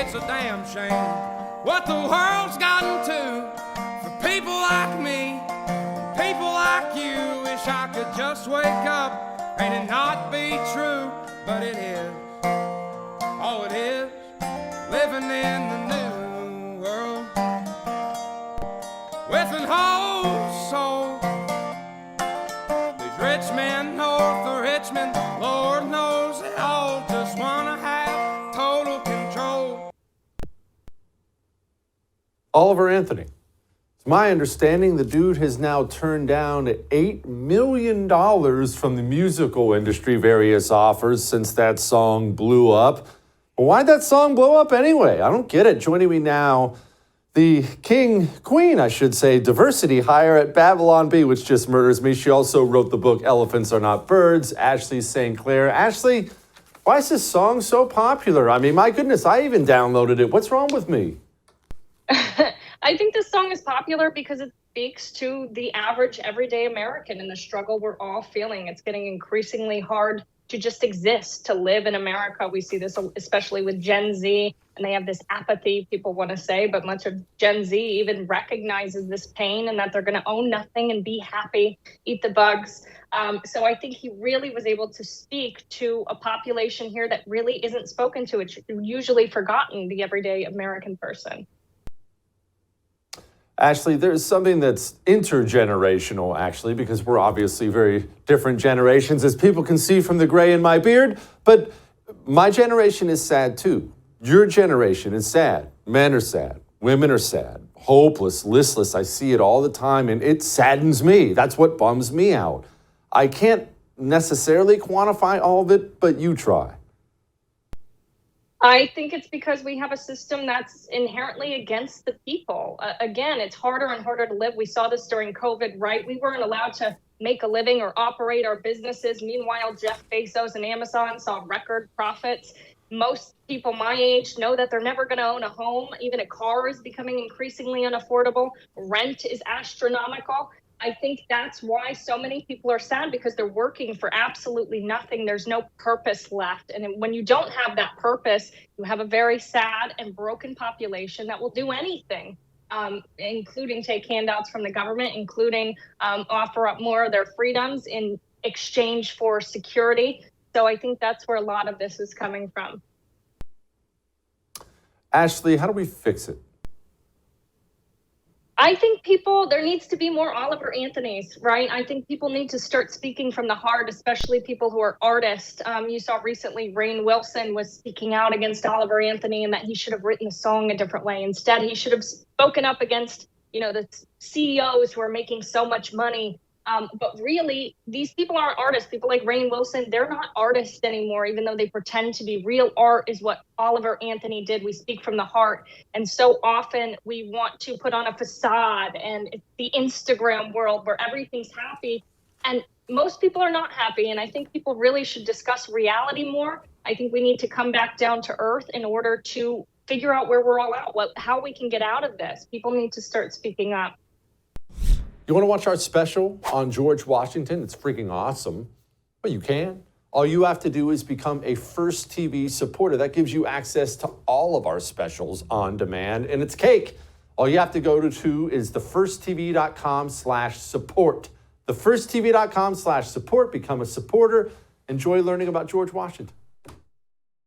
It's a damn shame what the world's gotten to for people like me, people like you. Wish I could just wake up and it not be true, but it is. Oh, it is living in the new world with an whole soul. These rich men north of Richmond, Lord knows they all just wanna have total control. Oliver Anthony. It's my understanding the dude has now turned down $8 million from the musical industry, various offers since that song blew up. Well, why'd that song blow up anyway? I don't get it. Joining me now, the queen, I should say, diversity hire at BabylonBee, which just murders me. She also wrote the book Elephants Are Not Birds, Ashley St. Clair. Ashley, why is this song so popular? I mean, my goodness, I even downloaded it. What's wrong with me? I think this song is popular because it speaks to the average everyday American and the struggle we're all feeling. It's getting increasingly hard to just exist, to live in America. We see this especially with Gen Z, and they have this apathy, people want to say, but much of Gen Z even recognizes this pain and that they're going to own nothing and be happy, eat the bugs. So I think he really was able to speak to a population here that really isn't spoken to. It's usually forgotten, the everyday American person. Ashley, there's something that's intergenerational, actually, because we're obviously very different generations, as people can see from the gray in my beard. But my generation is sad, too. Your generation is sad. Men are sad. Women are sad. Hopeless, listless. I see it all the time, and it saddens me. That's what bums me out. I can't necessarily quantify all of it, but you try. I think it's because we have a system that's inherently against the people. Again, it's harder and harder to live. We saw this during COVID, right? We weren't allowed to make a living or operate our businesses. Meanwhile, Jeff Bezos and Amazon saw record profits. Most people my age know that they're never going to own a home. Even a car is becoming increasingly unaffordable. Rent is astronomical. I think that's why so many people are sad, because they're working for absolutely nothing. There's no purpose left. And when you don't have that purpose, you have a very sad and broken population that will do anything, including take handouts from the government, including offer up more of their freedoms in exchange for security. So I think that's where a lot of this is coming from. Ashley, how do we fix it? I think there needs to be more Oliver Anthonys, right? I think people need to start speaking from the heart, especially people who are artists. You saw recently Rainn Wilson was speaking out against Oliver Anthony and that he should have written the song a different way. Instead, he should have spoken up against, the CEOs who are making so much money. But really, these people aren't artists. People like Rainn Wilson, they're not artists anymore, even though they pretend to be. Real art is what Oliver Anthony did. We speak from the heart. And so often we want to put on a facade, and it's the Instagram world where everything's happy. And most people are not happy. And I think people really should discuss reality more. I think we need to come back down to earth in order to figure out where we're all at, how we can get out of this. People need to start speaking up. You want to watch our special on George Washington? It's freaking awesome. Well, you can. All you have to do is become a First TV supporter. That gives you access to all of our specials on demand, and it's cake. All you have to go to is thefirsttv.com/support. Thefirsttv.com/support. Become a supporter. Enjoy learning about George Washington.